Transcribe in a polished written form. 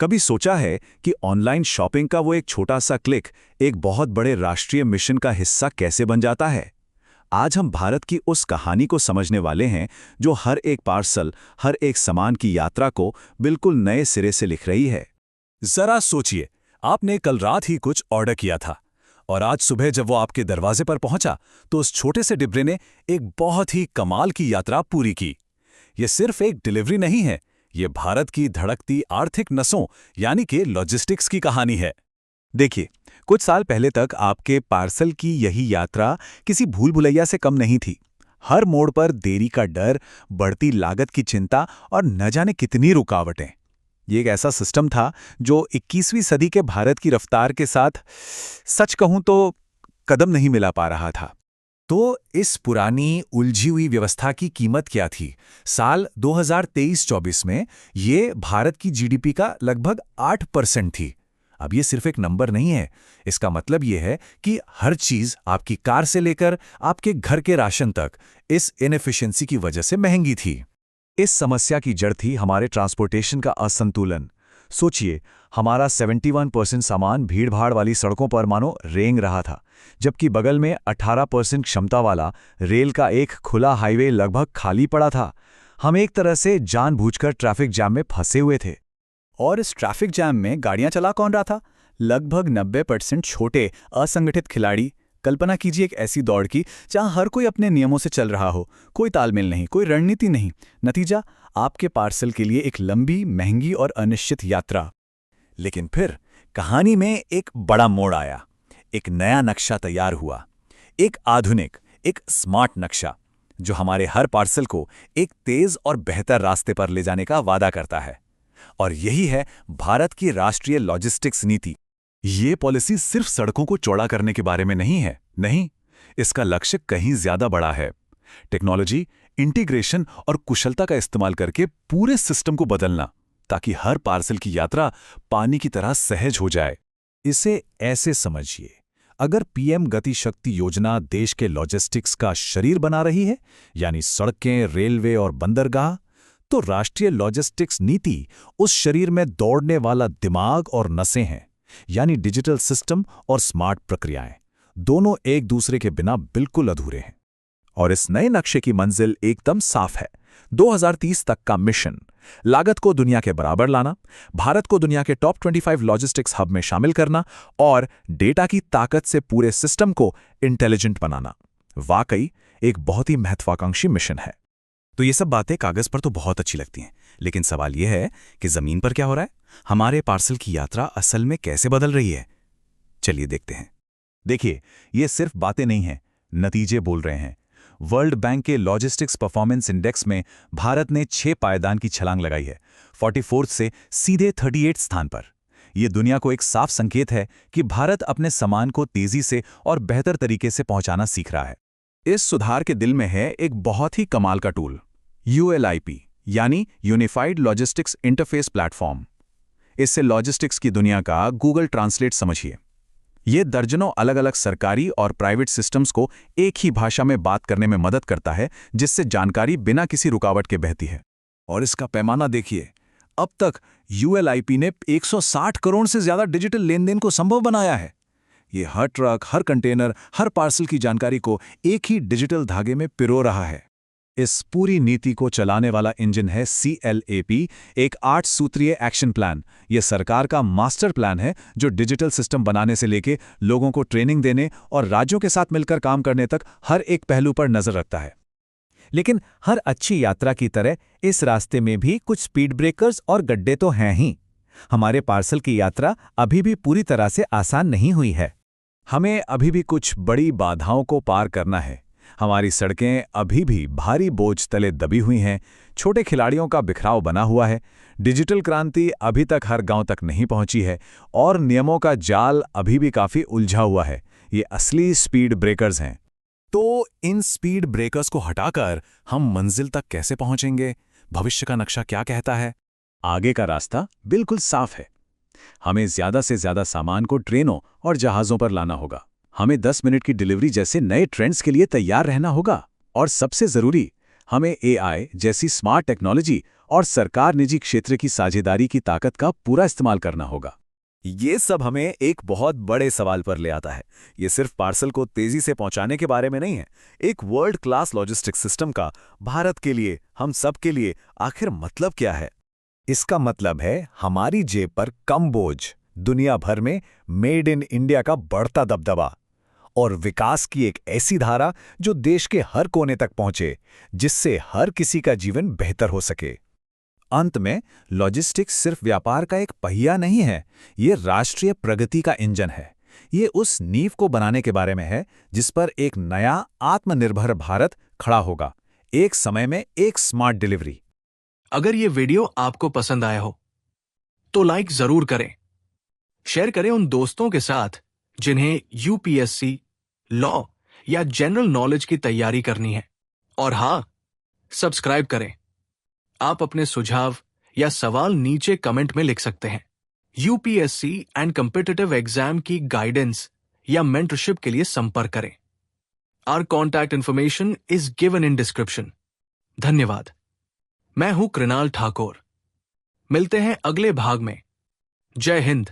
कभी सोचा है कि ऑनलाइन शॉपिंग का वो एक छोटा सा क्लिक एक बहुत बड़े राष्ट्रीय मिशन का हिस्सा कैसे बन जाता है? आज हम भारत की उस कहानी को समझने वाले हैं जो हर एक पार्सल, हर एक सामान की यात्रा को बिल्कुल नए सिरे से लिख रही है। जरा सोचिए, आपने कल रात ही कुछ ऑर्डर किया था और आज सुबह जब वो आपके दरवाजे पर पहुंचा तो उस छोटे से डिब्बे ने एक बहुत ही कमाल की यात्रा पूरी की। ये सिर्फ एक डिलीवरी नहीं है, ये भारत की धड़कती आर्थिक नसों यानी कि लॉजिस्टिक्स की कहानी है। देखिए, कुछ साल पहले तक आपके पार्सल की यही यात्रा किसी भूल भुलैया से कम नहीं थी। हर मोड़ पर देरी का डर, बढ़ती लागत की चिंता और न जाने कितनी रुकावटें। ये एक ऐसा सिस्टम था जो 21वीं सदी के भारत की रफ्तार के साथ, सच कहूं तो, कदम नहीं मिला पा रहा था। तो इस पुरानी उलझी हुई व्यवस्था की कीमत क्या थी? साल 2023-24 में ये भारत की जीडीपी का लगभग 8% थी। अब ये सिर्फ एक नंबर नहीं है, इसका मतलब ये है कि हर चीज, आपकी कार से लेकर आपके घर के राशन तक, इस इनएफिशिएंसी की वजह से महंगी थी। इस समस्या की जड़ थी हमारे ट्रांसपोर्टेशन का असंतुलन। सोचिए, हमारा 71% सामान भीड़भाड़ वाली सड़कों पर मानो रेंग रहा था, जबकि बगल में 18% क्षमता वाला रेल का एक खुला हाईवे लगभग खाली पड़ा था। हम एक तरह से जानबूझकर ट्रैफिक जैम में फंसे हुए थे। और इस ट्रैफिक जैम में गाड़ियां चला कौन रहा था? लगभग 90% छोटे असंगठित खिलाड़ी। कल्पना कीजिए एक ऐसी दौड़ की जहां हर कोई अपने नियमों से चल रहा हो, कोई तालमेल नहीं, कोई रणनीति नहीं। नतीजा, आपके पार्सल के लिए एक लंबी, महंगी और अनिश्चित यात्रा। लेकिन फिर कहानी में एक बड़ा मोड़ आया। एक नया नक्शा तैयार हुआ, एक आधुनिक, एक स्मार्ट नक्शा, जो हमारे हर पार्सल को एक तेज और बेहतर रास्ते पर ले जाने का वादा करता है। और यही है भारत की राष्ट्रीय लॉजिस्टिक्स नीति। ये पॉलिसी सिर्फ सड़कों को चौड़ा करने के बारे में नहीं है, नहीं, इसका लक्ष्य कहीं ज्यादा बड़ा है। टेक्नोलॉजी, इंटीग्रेशन और कुशलता का इस्तेमाल करके पूरे सिस्टम को बदलना, ताकि हर पार्सल की यात्रा पानी की तरह सहज हो जाए। इसे ऐसे समझिए, अगर पीएम गति शक्ति योजना देश के लॉजिस्टिक्स का शरीर बना रही है, यानी सड़कें, रेलवे और बंदरगाह, तो राष्ट्रीय लॉजिस्टिक्स नीति उस शरीर में दौड़ने वाला दिमाग और नसें हैं, यानी डिजिटल सिस्टम और स्मार्ट प्रक्रियाएं। दोनों एक दूसरे के बिना बिल्कुल अधूरे हैं। और इस नए नक्शे की मंजिल एकदम साफ है। 2030 तक का मिशन, लागत को दुनिया के बराबर लाना, भारत को दुनिया के टॉप 25 लॉजिस्टिक्स हब में शामिल करना और डेटा की ताकत से पूरे सिस्टम को इंटेलिजेंट बनाना। वाकई एक बहुत ही महत्वाकांक्षी मिशन है। तो ये सब बातें कागज पर तो बहुत अच्छी लगती हैं, लेकिन सवाल यह है कि जमीन पर क्या हो रहा है? हमारे पार्सल की यात्रा असल में कैसे बदल रही है? चलिए देखते हैं। देखिए, ये सिर्फ बातें नहीं हैं, नतीजे बोल रहे हैं। वर्ल्ड बैंक के लॉजिस्टिक्स परफॉर्मेंस इंडेक्स में भारत ने 6 पायदान की छलांग लगाई है, 44 से सीधे 38 स्थान पर। यह दुनिया को एक साफ संकेत है कि भारत अपने सामान को तेजी से और बेहतर तरीके से पहुंचाना सीख रहा है। इस सुधार के दिल में है एक बहुत ही कमाल का टूल, ULIP, यानी यूनिफाइड लॉजिस्टिक्स इंटरफेस प्लेटफॉर्म। इससे लॉजिस्टिक्स की दुनिया का गूगल ट्रांसलेट समझिए। ये दर्जनों अलग अलग सरकारी और प्राइवेट सिस्टम्स को एक ही भाषा में बात करने में मदद करता है, जिससे जानकारी बिना किसी रुकावट के बहती है। और इसका पैमाना देखिए, अब तक ULIP ने 160 करोड़ से ज्यादा डिजिटल लेनदेन को संभव बनाया है। ये हर ट्रक, हर कंटेनर, हर पार्सल की जानकारी को एक ही डिजिटल धागे में पिरो रहा है। इस पूरी नीति को चलाने वाला इंजन है CLAP, एक 8 सूत्रीय एक्शन प्लान। यह सरकार का मास्टर प्लान है जो डिजिटल सिस्टम बनाने से लेके लोगों को ट्रेनिंग देने और राज्यों के साथ मिलकर काम करने तक हर एक पहलू पर नजर रखता है। लेकिन हर अच्छी यात्रा की तरह इस रास्ते में भी कुछ स्पीड ब्रेकर्स और गड्ढे तो हैं ही। हमारे पार्सल की यात्रा अभी भी पूरी तरह से आसान नहीं हुई है। हमें अभी भी कुछ बड़ी बाधाओं को पार करना है। हमारी सड़कें अभी भी भारी बोझ तले दबी हुई हैं, छोटे खिलाड़ियों का बिखराव बना हुआ है, डिजिटल क्रांति अभी तक हर गांव तक नहीं पहुंची है और नियमों का जाल अभी भी काफी उलझा हुआ है। ये असली स्पीड ब्रेकर्स हैं। तो इन स्पीड ब्रेकर्स को हटाकर हम मंजिल तक कैसे पहुंचेंगे? भविष्य का नक्शा क्या कहता है? आगे का रास्ता बिल्कुल साफ है। हमें ज्यादा से ज्यादा सामान को ट्रेनों और जहाजों पर लाना होगा। हमें 10 मिनट की डिलीवरी जैसे नए ट्रेंड्स के लिए तैयार रहना होगा। और सबसे जरूरी, हमें AI जैसी स्मार्ट टेक्नोलॉजी और सरकार निजी क्षेत्र की साझेदारी की ताकत का पूरा इस्तेमाल करना होगा। ये सब हमें एक बहुत बड़े सवाल पर ले आता है। ये सिर्फ पार्सल को तेजी से पहुंचाने के बारे में नहीं है। एक वर्ल्ड क्लास लॉजिस्टिक्स सिस्टम का भारत के लिए, हम सब के लिए आखिर मतलब क्या है? इसका मतलब है हमारी जेब पर कम बोझ, दुनिया भर में मेड इन इंडिया का बढ़ता दबदबा और विकास की एक ऐसी धारा जो देश के हर कोने तक पहुंचे, जिससे हर किसी का जीवन बेहतर हो सके। अंत में लॉजिस्टिक्स सिर्फ व्यापार का एक पहिया नहीं है, ये राष्ट्रीय प्रगति का इंजन है। ये उस नींव को बनाने के बारे में है जिस पर एक नया आत्मनिर्भर भारत खड़ा होगा, एक समय में एक स्मार्ट डिलीवरी। अगर ये वीडियो आपको पसंद आया हो तो लाइक जरूर करें, शेयर करें उन दोस्तों के साथ जिन्हें यूपीएससी, लॉ या जनरल नॉलेज की तैयारी करनी है। और हाँ, सब्सक्राइब करें। आप अपने सुझाव या सवाल नीचे कमेंट में लिख सकते हैं। यूपीएससी एंड कॉम्पिटिटिव एग्जाम की गाइडेंस या मेंटरशिप के लिए संपर्क करें। Our contact information is given in description. धन्यवाद। मैं हूं कृणाल ठाकुर। मिलते हैं अगले भाग में। जय हिंद।